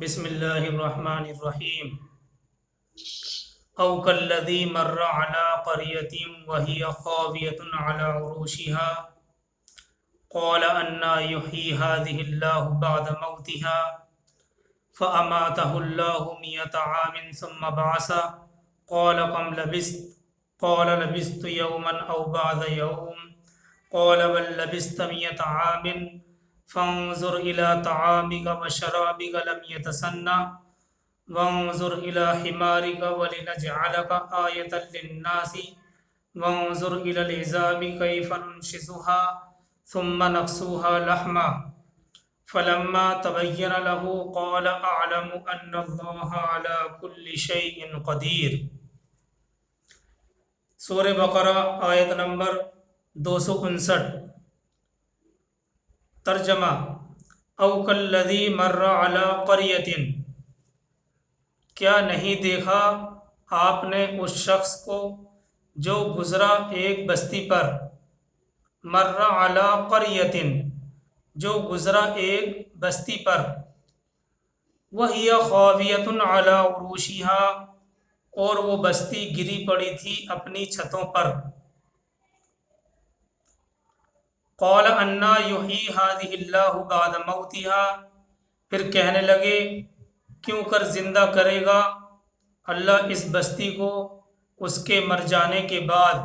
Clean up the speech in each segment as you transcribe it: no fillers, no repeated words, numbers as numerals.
بسم اللہ الرحمن الرحیم او کالذی مر علی قریۃ وہی خاویۃ علی عروشها قال انا یحیی هذه اللہ بعد موتها فاماته اللہ 100 عام ثم بعثه قال كم لبثت قال لبثت یوما او بعض یوم قال بل لبثت 100 عام فانظر إلى طعامك وشرابك لم يتسنى وانظر إلى حمارك ولنجعلك آية للناس وانظر إلى العظام كيف ننشزها ثم نكسوها لحما فلما تبين له قال أعلم أن الله على كل شيء قدير۔ سورہ بقرہ آیت نمبر 259۔ ترجمہ: او کالذی مر علی قریۃ، کیا نہیں دیکھا آپ نے اس شخص کو جو گزرا ایک بستی پر، مر علی قریۃ جو گزرا ایک بستی پر، وہی خاویۃ علی عروشها اور وہ بستی گری پڑی تھی اپنی چھتوں پر۔ قال انا یحیی هذه اللہ بعد موتها، پھر کہنے لگے کیوں کر زندہ کرے گا اللہ اس بستی کو اس کے مر جانے کے بعد۔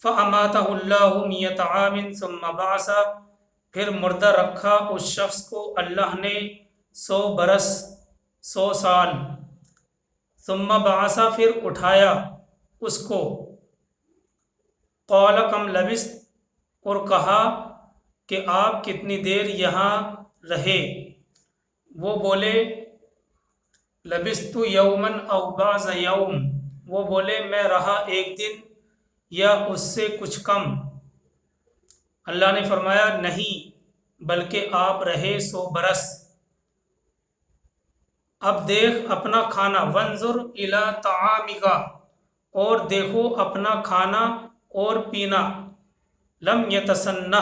فاماتہ اللہ 100 عام ثم بعثہ، پھر مردہ رکھا اس شخص کو اللہ نے 100 برس 100 سال، ثم بعثہ پھر اٹھایا اس کو۔ قال کم لبثت، اور کہا کہ آپ کتنی دیر یہاں رہے، وہ بولے لبثت یوما او بعض یوم، وہ بولے میں رہا ایک دن یا اس سے کچھ کم۔ اللہ نے فرمایا نہیں بلکہ آپ رہے 100 برس۔ اب دیکھ اپنا کھانا، وانظر الی طعامک، اور دیکھو اپنا کھانا اور پینا، لم یتسنہ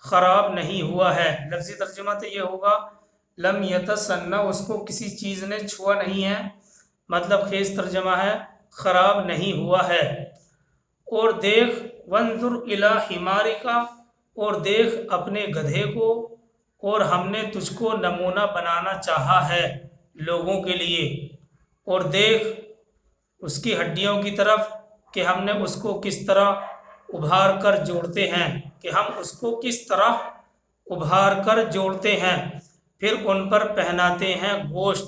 خراب نہیں ہوا ہے۔ لفظی ترجمہ تو یہ ہوگا لم یتسنہ، اس کو کسی چیز نے چھوا نہیں ہے، مطلب خیز ترجمہ ہے خراب نہیں ہوا ہے۔ اور دیکھ وانظر الی حمارک، اور دیکھ اپنے گدھے کو، اور ہم نے تجھ کو نمونہ بنانا چاہا ہے لوگوں کے لیے، اور دیکھ اس کی ہڈیوں کی طرف کہ ہم نے اس کو کس طرح ابھار کر جوڑتے ہیں، کہ ہم اس کو کس طرح ابھار کر جوڑتے ہیں، پھر ان پر پہناتے ہیں گوشت۔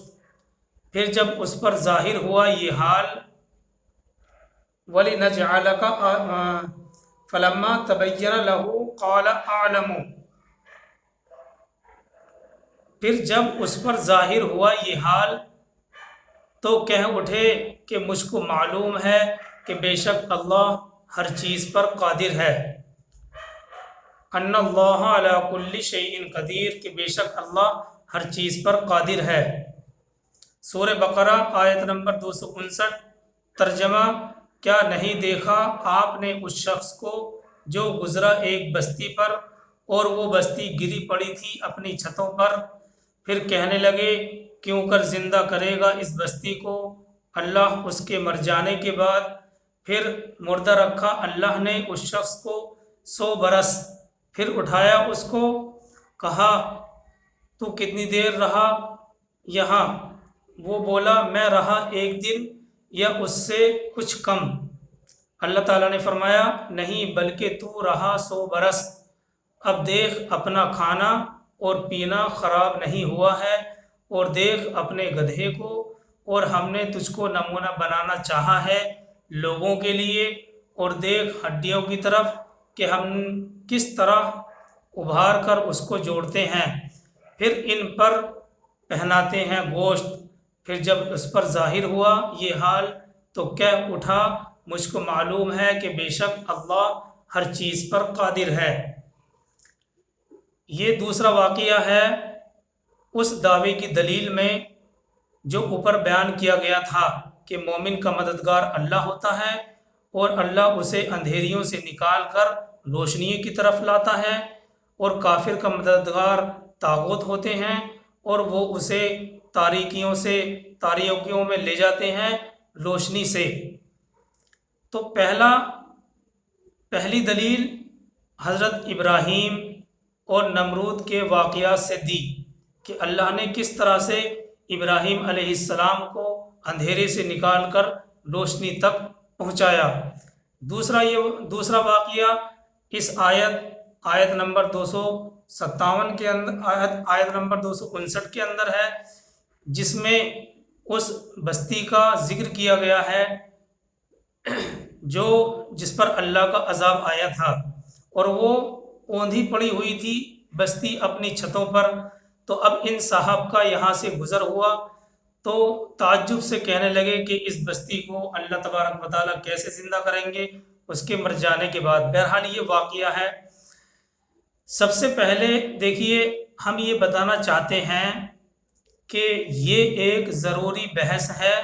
پھر جب اس پر ظاہر ہوا یہ حال، وَلِنَجْعَلَكَ فَلَمَّا تَبَيَّنَ لَهُ قَالَ أَعْلَمُ، پھر جب اس پر ظاہر ہوا یہ حال تو کہہ اٹھے کہ مجھ کو معلوم ہے کہ بے شک اللہ ہر چیز پر قادر ہے۔ ان اللہ علی کل شیء قدیر، کہ بے شک اللہ ہر چیز پر قادر ہے۔ سورہ بقرہ آیت نمبر 259۔ ترجمہ: کیا نہیں دیکھا آپ نے اس شخص کو جو گزرا ایک بستی پر اور وہ بستی گری پڑی تھی اپنی چھتوں پر، پھر کہنے لگے کیوں کر زندہ کرے گا اس بستی کو اللہ اس کے مر جانے کے بعد۔ پھر مردہ رکھا اللہ نے اس شخص کو 100 برس، پھر اٹھایا اس کو، کہا تو کتنی دیر رہا یہاں، وہ بولا میں رہا ایک دن یا اس سے کچھ کم۔ اللہ تعالیٰ نے فرمایا نہیں بلکہ تو رہا 100 برس۔ اب دیکھ اپنا کھانا اور پینا خراب نہیں ہوا ہے، اور دیکھ اپنے گدھے کو، اور ہم نے تجھ کو نمونہ بنانا چاہا ہے لوگوں کے لیے، اور دیکھ ہڈیوں کی طرف کہ ہم کس طرح ابھار کر اس کو جوڑتے ہیں، پھر ان پر پہناتے ہیں گوشت۔ پھر جب اس پر ظاہر ہوا یہ حال تو کہہ اٹھا مجھ کو معلوم ہے کہ بے شک اللہ ہر چیز پر قادر ہے۔ یہ دوسرا واقعہ ہے اس دعوے کی دلیل میں جو اوپر بیان کیا گیا تھا کہ مومن کا مددگار اللہ ہوتا ہے، اور اللہ اسے اندھیریوں سے نکال کر روشنی کی طرف لاتا ہے، اور کافر کا مددگار طاغوت ہوتے ہیں اور وہ اسے تاریکیوں میں لے جاتے ہیں روشنی سے۔ تو پہلی دلیل حضرت ابراہیم اور نمرود کے واقعات سے دی کہ اللہ نے کس طرح سے ابراہیم علیہ السلام کو اندھیرے سے نکال کر روشنی تک پہنچایا۔ دوسرا واقعہ اس آیت نمبر 257 کے اندر، آیت نمبر 259 کے اندر ہے، جس میں اس بستی کا ذکر کیا گیا ہے جس پر اللہ کا عذاب آیا تھا، اور وہ اوندھی پڑی ہوئی تھی بستی اپنی چھتوں پر۔ تو اب ان صاحب کا یہاں سے گزر ہوا تو تعجب سے کہنے لگے کہ اس بستی کو اللہ تبارک و تعالیٰ کیسے زندہ کریں گے اس کے مر جانے کے بعد۔ بہرحال یہ واقعہ ہے۔ سب سے پہلے دیکھیے، ہم یہ بتانا چاہتے ہیں کہ یہ ایک ضروری بحث ہے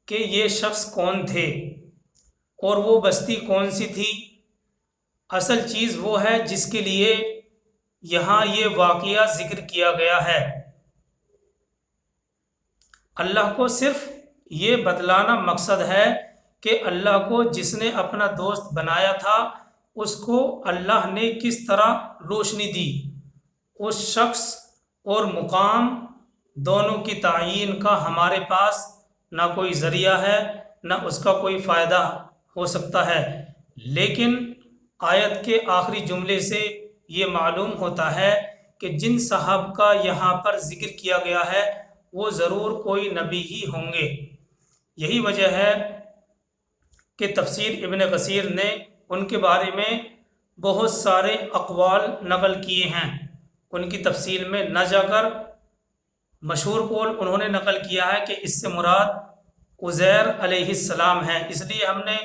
کہ یہ شخص کون تھے اور وہ بستی کون سی تھی۔ اصل چیز وہ ہے جس کے لیے یہاں یہ واقعہ ذکر کیا گیا ہے۔ اللہ کو صرف یہ بتلانا مقصد ہے کہ اللہ کو جس نے اپنا دوست بنایا تھا اس کو اللہ نے کس طرح روشنی دی۔ اس شخص اور مقام دونوں کی تعیین کا ہمارے پاس نہ کوئی ذریعہ ہے نہ اس کا کوئی فائدہ ہو سکتا ہے، لیکن آیت کے آخری جملے سے یہ معلوم ہوتا ہے کہ جن صاحب کا یہاں پر ذکر کیا گیا ہے وہ ضرور کوئی نبی ہی ہوں گے۔ یہی وجہ ہے کہ تفسیر ابن کثیر نے ان کے بارے میں بہت سارے اقوال نقل کیے ہیں۔ ان کی تفصیل میں نہ جا کر مشہور قول انہوں نے نقل کیا ہے کہ اس سے مراد عزیر علیہ السلام ہے۔ اس لیے ہم نے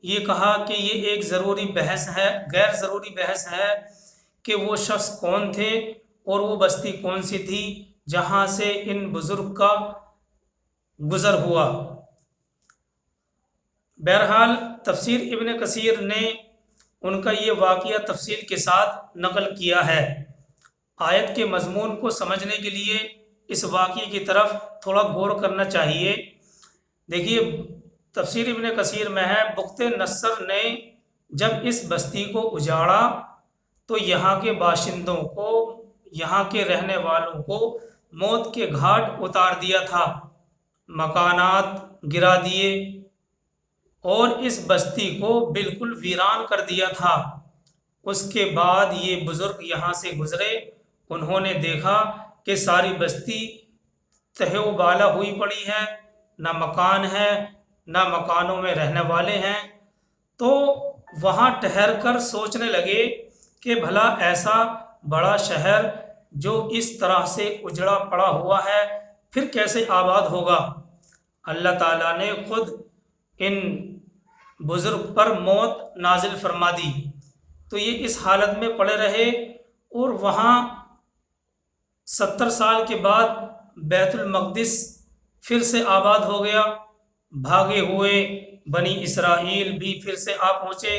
یہ کہا کہ یہ ایک غیر ضروری بحث ہے کہ وہ شخص کون تھے اور وہ بستی کون سی تھی جہاں سے ان بزرگ کا گزر ہوا۔ بہرحال تفسیر ابن کثیر نے ان کا یہ واقعہ تفصیل کے ساتھ نقل کیا ہے۔ آیت کے مضمون کو سمجھنے کے لیے اس واقعے کی طرف تھوڑا غور کرنا چاہیے۔ دیکھیے، تفسیر ابن کثیر میں ہے، بخت نصر نے جب اس بستی کو اجاڑا تو یہاں کے باشندوں کو، یہاں کے رہنے والوں کو موت کے گھاٹ اتار دیا تھا، مکانات گرا دیے اور اس بستی کو بالکل ویران کر دیا تھا۔ اس کے بعد یہ بزرگ یہاں سے گزرے، انہوں نے دیکھا کہ ساری بستی تہہ و بالا ہوئی پڑی ہے، نہ مکان ہے نہ مکانوں میں رہنے والے ہیں۔ تو وہاں ٹھہر کر سوچنے لگے کہ بھلا ایسا بڑا شہر جو اس طرح سے اجڑا پڑا ہوا ہے پھر کیسے آباد ہوگا۔ اللہ تعالیٰ نے خود ان بزرگ پر موت نازل فرما دی، تو یہ اس حالت میں پڑے رہے، اور وہاں 70 سال کے بعد بیت المقدس پھر سے آباد ہو گیا۔ بھاگے ہوئے بنی اسرائیل بھی پھر سے آ پہنچے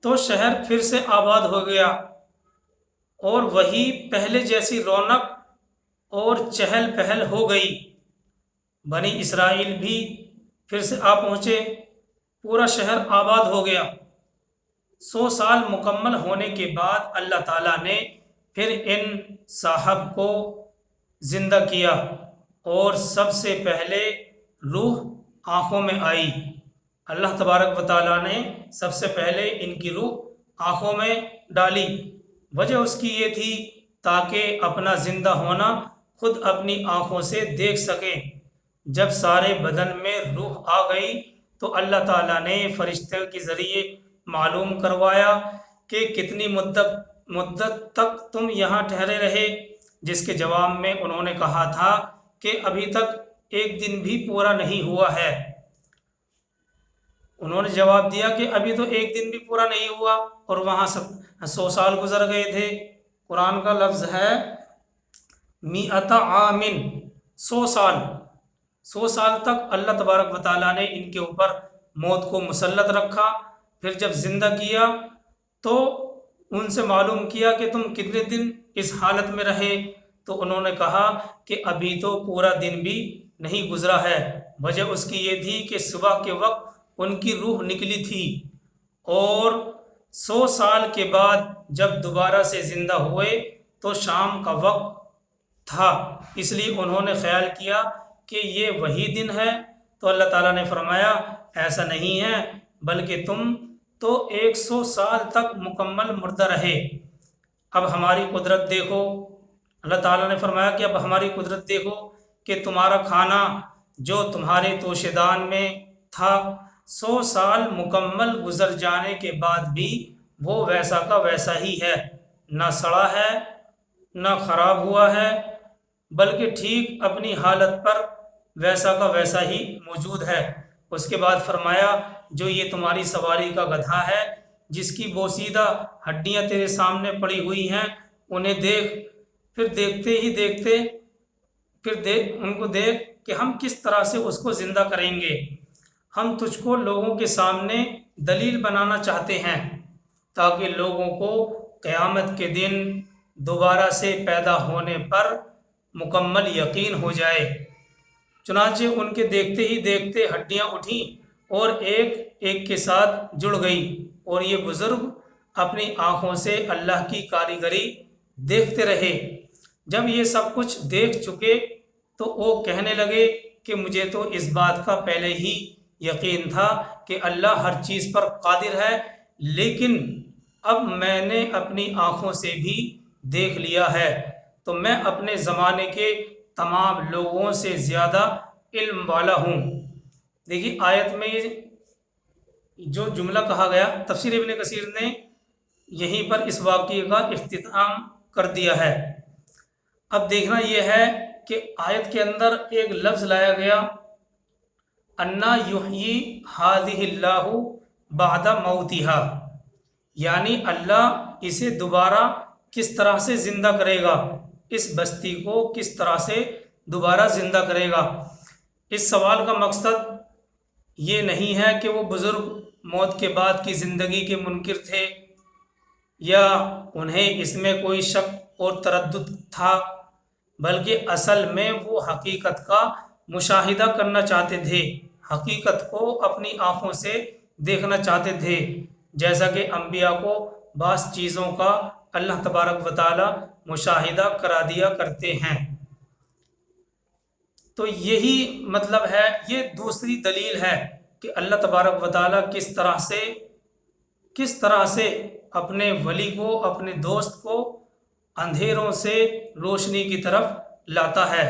تو شہر پھر سے آباد ہو گیا، اور وہی پہلے جیسی رونق اور چہل پہل ہو گئی۔ بنی اسرائیل بھی پھر سے آ پہنچے، پورا شہر آباد ہو گیا۔ 100 سال مکمل ہونے کے بعد اللہ تعالیٰ نے پھر ان صاحب کو زندہ کیا، اور سب سے پہلے روح آنکھوں میں آئی۔ اللہ تبارک و تعالیٰ نے سب سے پہلے ان کی روح آنکھوں میں ڈالی۔ وجہ اس کی یہ تھی تاکہ اپنا زندہ ہونا خود اپنی آنکھوں سے دیکھ سکیں۔ جب سارے بدن میں روح آ گئی تو اللہ تعالیٰ نے فرشتے کے ذریعے معلوم کروایا کہ کتنی مدت تک تم یہاں ٹھہرے رہے، جس کے جواب میں انہوں نے کہا تھا کہ ابھی تک ایک دن بھی پورا نہیں ہوا ہے۔ انہوں نے جواب دیا کہ ابھی تو ایک دن بھی پورا نہیں ہوا، اور وہاں 100 سال گزر گئے تھے۔ قرآن کا لفظ ہے 100 عام، 100 سال۔ 100 سال تک اللہ تبارک و تعالیٰ نے ان کے اوپر موت کو مسلط رکھا، پھر جب زندہ کیا تو ان سے معلوم کیا کہ تم کتنے دن اس حالت میں رہے، تو انہوں نے کہا کہ ابھی تو پورا دن بھی نہیں گزرا ہے۔ وجہ اس کی یہ تھی کہ صبح کے وقت ان کی روح نکلی تھی، اور 100 سال کے بعد جب دوبارہ سے زندہ ہوئے تو شام کا وقت تھا، اس لیے انہوں نے خیال کیا کہ یہ وہی دن ہے۔ تو اللہ تعالیٰ نے فرمایا ایسا نہیں ہے، بلکہ تم تو 100 سال تک مکمل مردہ رہے۔ اب ہماری قدرت دیکھو، اللہ تعالیٰ نے فرمایا کہ اب ہماری قدرت دیکھو کہ تمہارا کھانا جو تمہارے توشے دان میں تھا 100 سال مکمل گزر جانے کے بعد بھی وہ ویسا کا ویسا ہی ہے، نہ سڑا ہے نہ خراب ہوا ہے، بلکہ ٹھیک اپنی حالت پر ویسا کا ویسا ہی موجود ہے۔ اس کے بعد فرمایا جو یہ تمہاری سواری کا گدھا ہے، جس کی بوسیدہ ہڈیاں تیرے سامنے پڑی ہوئی ہیں، انہیں دیکھ، پھر دیکھتے ہی دیکھتے ان کو دیکھ کہ ہم کس طرح سے اس کو زندہ کریں گے۔ ہم تجھ کو لوگوں کے سامنے دلیل بنانا چاہتے ہیں تاکہ لوگوں کو قیامت کے دن دوبارہ سے پیدا ہونے پر مکمل یقین ہو جائے۔ چنانچہ ان کے دیکھتے ہی دیکھتے ہڈیاں اٹھیں اور ایک ایک کے ساتھ جڑ گئی، اور یہ بزرگ اپنی آنکھوں سے اللہ کی کاریگری دیکھتے رہے۔ جب یہ سب کچھ دیکھ چکے تو وہ کہنے لگے کہ مجھے تو اس بات کا پہلے ہی یقین تھا کہ اللہ ہر چیز پر قادر ہے، لیکن اب میں نے اپنی آنکھوں سے بھی دیکھ لیا ہے، تو میں اپنے زمانے کے تمام لوگوں سے زیادہ علم والا ہوں۔ دیکھیے آیت میں جو جملہ کہا گیا، تفسیر ابن کثیر نے یہیں پر اس واقعے کا اختتام کر دیا ہے۔ اب دیکھنا یہ ہے کہ آیت کے اندر ایک لفظ لایا گیا، انا یحیی ہذہ اللہ بعد موتہا، یعنی اللہ اسے دوبارہ کس طرح سے زندہ کرے گا، اس بستی کو کس طرح سے دوبارہ زندہ کرے گا۔ اس سوال کا مقصد یہ نہیں ہے کہ وہ بزرگ موت کے بعد کی زندگی کے منکر تھے یا انہیں اس میں کوئی شک اور تردد تھا، بلکہ اصل میں وہ حقیقت کا مشاہدہ کرنا چاہتے تھے، حقیقت کو اپنی آنکھوں سے دیکھنا چاہتے تھے، جیسا کہ انبیاء کو بعض چیزوں کا اللہ تبارک و تعالی مشاہدہ کرا دیا کرتے ہیں۔ تو یہی مطلب ہے، یہ دوسری دلیل ہے کہ اللہ تبارک و تعالی کس طرح سے اپنے ولی کو، اپنے دوست کو اندھیروں سے روشنی کی طرف لاتا ہے۔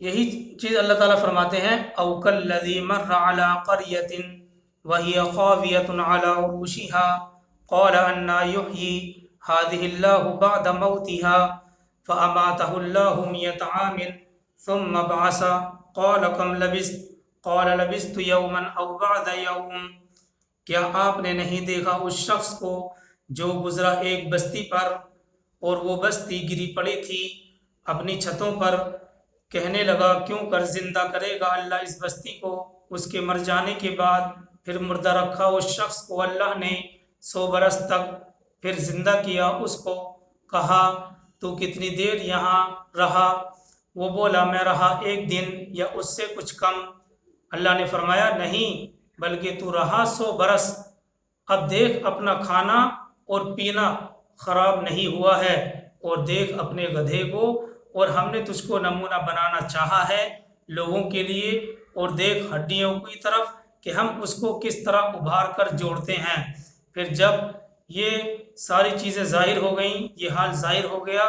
یہی چیز اللہ تعالیٰ فرماتے ہیں او کالذی مر علی قریۃ وہی خاویۃ علی عروشها قال انا یحیی ہذہ اللہ بعد موتها فاماتہ اللہ 100 عام ثم بعث قال کم لبثت قال لبثت یوما او بعد یوم۔ کیا آپ نے نہیں دیکھا اس شخص کو جو گزرا ایک بستی پر، اور وہ بستی گری پڑی تھی اپنی چھتوں پر، کہنے لگا کیوں کر زندہ کرے گا اللہ اس بستی کو اس کے مر جانے کے بعد۔ پھر مردہ رکھا اس شخص کو اللہ نے 100 برس تک، پھر زندہ کیا اس کو، کہا تو کتنی دیر یہاں رہا؟ وہ بولا میں رہا 1 دن یا اس سے کچھ کم۔ اللہ نے فرمایا نہیں، بلکہ تو رہا 100 برس۔ اب دیکھ اپنا کھانا اور پینا خراب نہیں ہوا ہے، اور دیکھ اپنے گدھے کو، اور ہم نے تجھ کو نمونہ بنانا چاہا ہے لوگوں کے لیے، اور دیکھ ہڈیوں کی طرف کہ ہم اس کو کس طرح ابھار کر جوڑتے ہیں۔ پھر جب یہ ساری چیزیں ظاہر ہو گئیں، یہ حال ظاہر ہو گیا،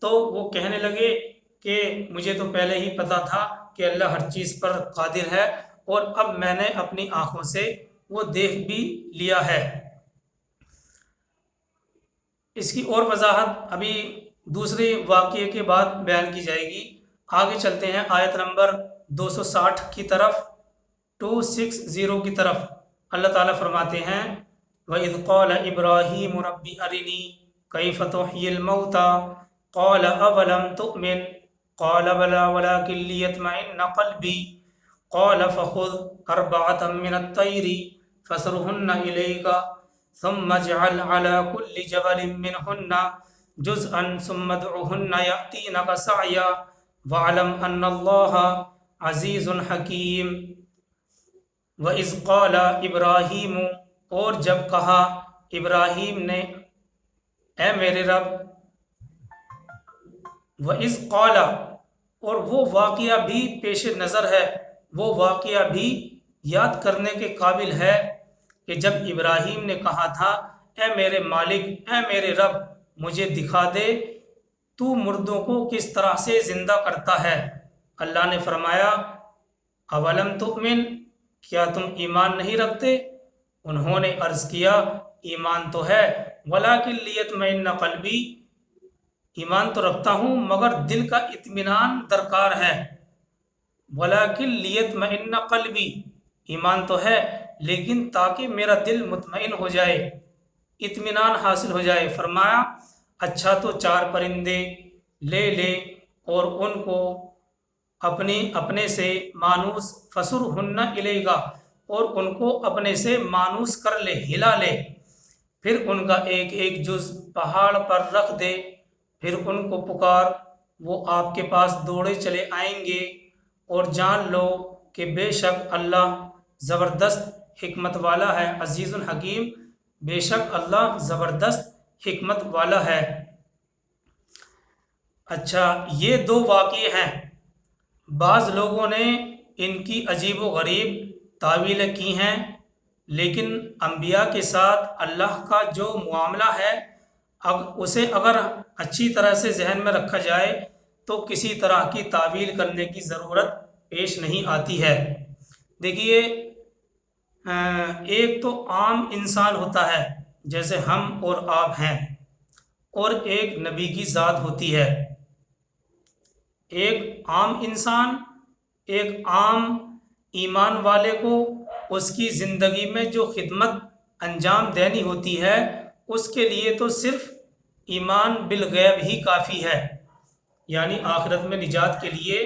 تو وہ کہنے لگے کہ مجھے تو پہلے ہی پتا تھا کہ اللہ ہر چیز پر قادر ہے، اور اب میں نے اپنی آنکھوں سے وہ دیکھ بھی لیا ہے۔ اس کی اور وضاحت ابھی دوسرے واقعے کے بعد بیان کی جائے گی۔ آگے چلتے ہیں آیت نمبر 260 کی طرف، 260 کی طرف۔ اللہ تعالیٰ فرماتے ہیں وَإِذْ قَالَ إِبْرَاهِيمُ رَبِّ أَرِنِي كَيْفَ تُحْيِي الْمَوْتَى قَالَ أَوَلَمْ تُؤْمِنْ قَالَ بَلَى وَلَكِنْ لِيَطْمَئِنَّ قَلْبِي قَالَ فَخُذْ أَرْبَعَةً مِّنَ الطَّيْرِ فصرهن إليك ثم اجعل على كل جبل منهن جزءا ثم ادعهن يأتينك سعيا واعلم أن الله عزيز حكيم وَإِذْ قَالَ ابراہیم، اور جب کہا ابراہیم نے، اے میرے رب، وَإِذْ قَالَ، اور وہ واقعہ بھی پیش نظر ہے، وہ واقعہ بھی یاد کرنے کے قابل ہے کہ جب ابراہیم نے کہا تھا، اے میرے مالک، اے میرے رب، مجھے دکھا دے تو مردوں کو کس طرح سے زندہ کرتا ہے۔ اللہ نے فرمایا، اولم تؤمن، کیا تم ایمان نہیں رکھتے؟ انہوں نے عرض کیا، ایمان تو ہے، ولیکن لیطمئن قلبی، ایمان تو رکھتا ہوں مگر دل کا اطمینان درکار ہے۔ ولیکن لیطمئن قلبی، ایمان تو ہے لیکن تاکہ میرا دل مطمئن ہو جائے، اطمینان حاصل ہو جائے۔ فرمایا، اچھا تو 4 پرندے لے لے اور ان کو اپنے سے مانوس، فصرہن الیک، اور ان کو اپنے سے مانوس کر لے، ہلا لے، پھر ان کا ایک ایک جز پہاڑ پر رکھ دے، پھر ان کو پکار، وہ آپ کے پاس دوڑے چلے آئیں گے، اور جان لو کہ بے شک اللہ زبردست حکمت والا ہے، عزیز الحکیم، بے شک اللہ زبردست حکمت والا ہے۔ اچھا، یہ 2 واقعے ہیں۔ بعض لوگوں نے ان کی عجیب و غریب تعویلیں کی ہیں، لیکن انبیاء کے ساتھ اللہ کا جو معاملہ ہے اسے اگر اچھی طرح سے ذہن میں رکھا جائے تو کسی طرح کی تعویل کرنے کی ضرورت پیش نہیں آتی ہے۔ دیکھیے، ایک تو عام انسان ہوتا ہے جیسے ہم اور آپ ہیں، اور ایک نبی کی ذات ہوتی ہے۔ ایک عام انسان، ایک عام ایمان والے کو اس کی زندگی میں جو خدمت انجام دینی ہوتی ہے، اس کے لیے تو صرف ایمان بالغیب ہی کافی ہے، یعنی آخرت میں نجات کے لیے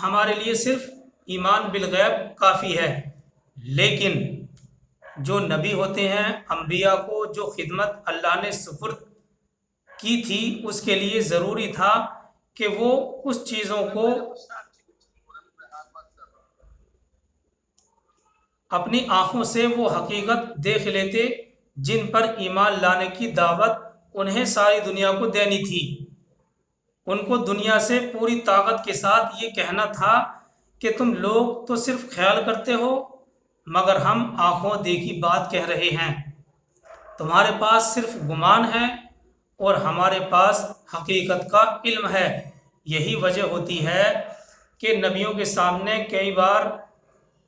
ہمارے لیے صرف ایمان بالغیب کافی ہے۔ لیکن جو نبی ہوتے ہیں، انبیاء کو جو خدمت اللہ نے سپرد کی تھی، اس کے لیے ضروری تھا کہ وہ کچھ چیزوں کو اپنی آنکھوں سے وہ حقیقت دیکھ لیتے جن پر ایمان لانے کی دعوت انہیں ساری دنیا کو دینی تھی۔ ان کو دنیا سے پوری طاقت کے ساتھ یہ کہنا تھا کہ تم لوگ تو صرف خیال کرتے ہو، مگر ہم آنکھوں دیکھی بات کہہ رہے ہیں۔ تمہارے پاس صرف گمان ہے اور ہمارے پاس حقیقت کا علم ہے۔ یہی وجہ ہوتی ہے کہ نبیوں کے سامنے کئی بار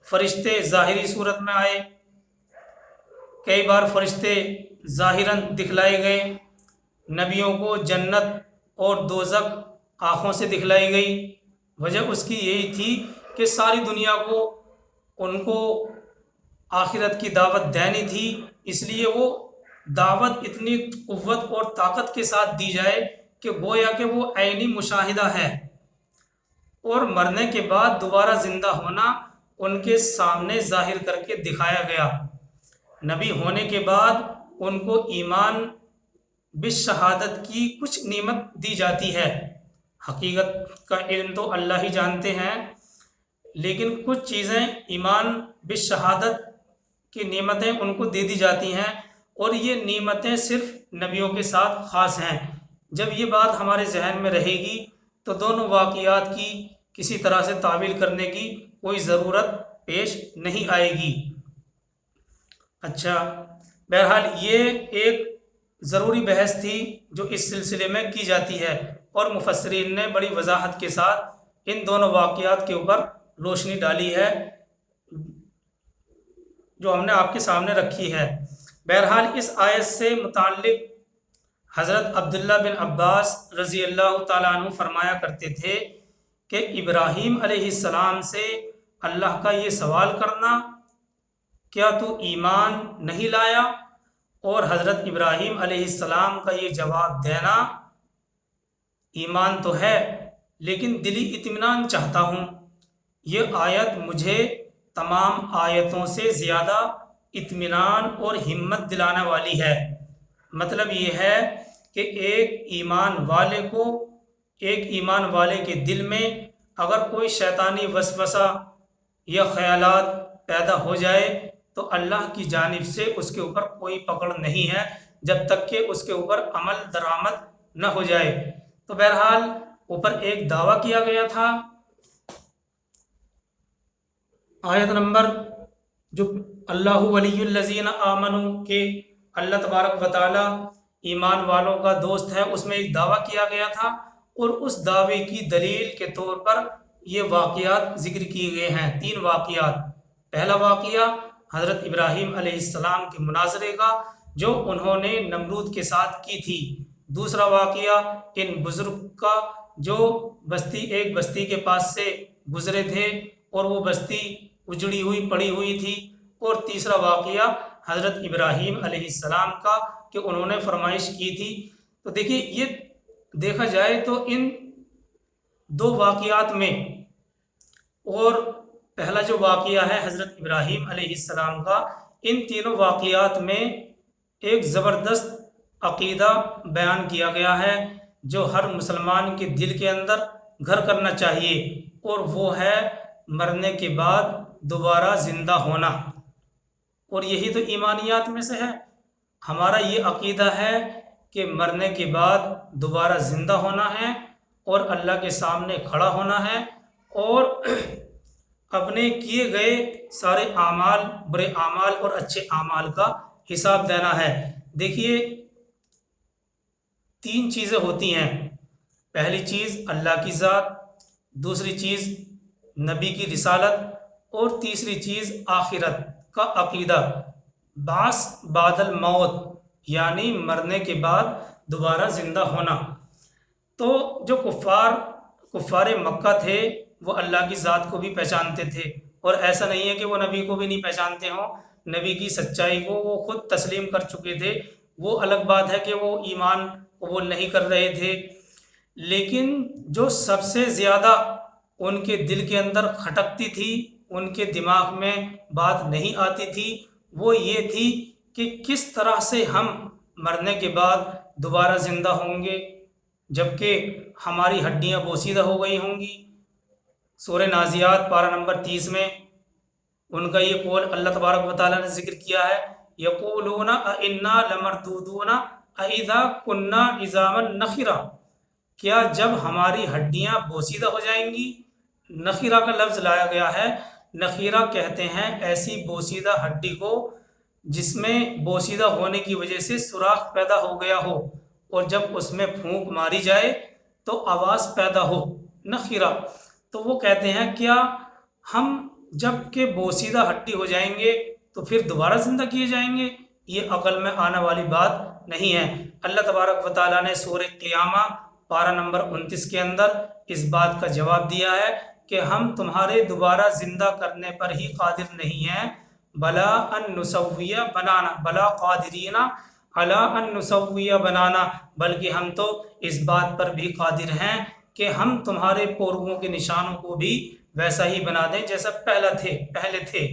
فرشتے ظاہری صورت میں آئے، کئی بار فرشتے ظاہراً دکھلائے گئے، نبیوں کو جنت اور دوزخ آنکھوں سے دکھلائی گئی۔ وجہ اس کی یہی تھی کہ ساری دنیا کو ان کو آخرت کی دعوت دینی تھی، اس لیے وہ دعوت اتنی قوت اور طاقت کے ساتھ دی جائے کہ گویا کہ وہ عینی مشاہدہ ہے، اور مرنے کے بعد دوبارہ زندہ ہونا ان کے سامنے ظاہر کر کے دکھایا گیا۔ نبی ہونے کے بعد ان کو ایمان بالشہادت کی کچھ نعمت دی جاتی ہے۔ حقیقت کا علم تو اللہ ہی جانتے ہیں، لیکن کچھ چیزیں ایمان بالشہادت کی نعمتیں ان کو دے دی جاتی ہیں، اور یہ نعمتیں صرف نبیوں کے ساتھ خاص ہیں۔ جب یہ بات ہمارے ذہن میں رہے گی تو دونوں واقعات کی کسی طرح سے تعویل کرنے کی کوئی ضرورت پیش نہیں آئے گی۔ اچھا، بہرحال یہ ایک ضروری بحث تھی جو اس سلسلے میں کی جاتی ہے، اور مفسرین نے بڑی وضاحت کے ساتھ ان دونوں واقعات کے اوپر روشنی ڈالی ہے جو ہم نے آپ کے سامنے رکھی ہے۔ بہرحال اس آیت سے متعلق حضرت عبداللہ بن عباس رضی اللہ تعالیٰ عنہ فرمایا کرتے تھے کہ ابراہیم علیہ السلام سے اللہ کا یہ سوال کرنا، کیا تو ایمان نہیں لایا، اور حضرت ابراہیم علیہ السلام کا یہ جواب دینا، ایمان تو ہے لیکن دلی اطمینان چاہتا ہوں، یہ آیت مجھے تمام آیتوں سے زیادہ اطمینان اور ہمت دلانے والی ہے۔ مطلب یہ ہے کہ ایک ایمان والے کے دل میں اگر کوئی شیطانی وسوسہ یا خیالات پیدا ہو جائے تو اللہ کی جانب سے اس کے اوپر کوئی پکڑ نہیں ہے جب تک کہ اس کے اوپر عمل درآمد نہ ہو جائے۔ تو بہرحال اوپر ایک دعویٰ کیا گیا تھا، آیت نمبر جو اللہ ولی الذین آمنوا کہ اللہ تبارک و تعالی ایمان والوں کا دوست ہے، اس میں ایک دعویٰ کیا گیا تھا، اور اس دعوے کی دلیل کے طور پر یہ واقعات ذکر کیے گئے ہیں، 3 واقعات۔ پہلا واقعہ حضرت ابراہیم علیہ السلام کے مناظرے کا جو انہوں نے نمرود کے ساتھ کی تھی۔ دوسرا واقعہ ان بزرگ کا جو ایک بستی کے پاس سے گزرے تھے اور وہ بستی اجڑی ہوئی پڑی ہوئی تھی۔ اور تیسرا واقعہ حضرت ابراہیم علیہ السلام کا کہ انہوں نے فرمائش کی تھی۔ تو دیکھیے، یہ دیکھا جائے تو ان 2 واقعات میں، اور پہلا جو واقعہ ہے حضرت ابراہیم علیہ السلام کا، ان تینوں واقعات میں ایک زبردست عقیدہ بیان کیا گیا ہے جو ہر مسلمان کے دل کے اندر گھر کرنا چاہیے، اور وہ ہے مرنے کے بعد دوبارہ زندہ ہونا۔ اور یہی تو ایمانیات میں سے ہے۔ ہمارا یہ عقیدہ ہے کہ مرنے کے بعد دوبارہ زندہ ہونا ہے اور اللہ کے سامنے کھڑا ہونا ہے، اور اپنے کیے گئے سارے اعمال، برے اعمال اور اچھے اعمال کا حساب دینا ہے۔ دیکھیے، 3 چیزیں ہوتی ہیں۔ پہلی چیز اللہ کی ذات، دوسری چیز نبی کی رسالت، اور تیسری چیز آخرت کا عقیدہ، بعث بعد الموت، یعنی مرنے کے بعد دوبارہ زندہ ہونا۔ تو جو کفار مکہ تھے وہ اللہ کی ذات کو بھی پہچانتے تھے، اور ایسا نہیں ہے کہ وہ نبی کو بھی نہیں پہچانتے ہوں، نبی کی سچائی کو وہ خود تسلیم کر چکے تھے۔ وہ الگ بات ہے کہ وہ ایمان قبول نہیں کر رہے تھے، لیکن جو سب سے زیادہ ان کے دل کے اندر کھٹکتی تھی، ان کے دماغ میں بات نہیں آتی تھی، وہ یہ تھی کہ کس طرح سے ہم مرنے کے بعد دوبارہ زندہ ہوں گے جبکہ ہماری ہڈیاں بوسیدہ ہو گئی ہوں گی۔ سورہ نازعات پارہ نمبر 30 میں ان کا یہ قول اللہ تبارک و تعالیٰ نے ذکر کیا ہے، یقولون انا لمردودون اذا کنا عظاما نخرا، کیا جب ہماری ہڈیاں بوسیدہ ہو جائیں گی؟ نخیرہ کا لفظ لایا گیا ہے۔ نخیرہ کہتے ہیں ایسی بوسیدہ ہڈی کو جس میں بوسیدہ ہونے کی وجہ سے سوراخ پیدا ہو گیا ہو، اور جب اس میں پھونک ماری جائے تو آواز پیدا ہو، نخیرہ۔ تو وہ کہتے ہیں کیا ہم جب کہ بوسیدہ ہڈی ہو جائیں گے تو پھر دوبارہ زندہ کیے جائیں گے؟ یہ عقل میں آنے والی بات نہیں ہے۔ اللہ تبارک و تعالیٰ نے سورہ قیامہ پارہ نمبر 29 کے اندر اس بات کا جواب دیا ہے کہ ہم تمہارے دوبارہ زندہ کرنے پر ہی قادر نہیں ہیں، بلا ان نسویہ بنانا، بلا قادرین علی ان نسویہ بنانا، بلکہ ہم تو اس بات پر بھی قادر ہیں کہ ہم تمہارے پوروں کے نشانوں کو بھی ویسا ہی بنا دیں جیسا پہلے تھے۔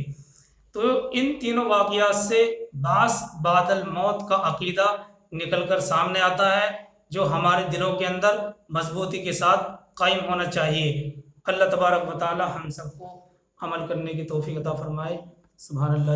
تو ان تینوں واقعات سے بعث بعد الموت کا عقیدہ نکل کر سامنے آتا ہے جو ہمارے دلوں کے اندر مضبوطی کے ساتھ قائم ہونا چاہیے۔ اللہ تبارک و تعالی ہم سب کو عمل کرنے کی توفیق عطا فرمائے۔ سبحان اللہ۔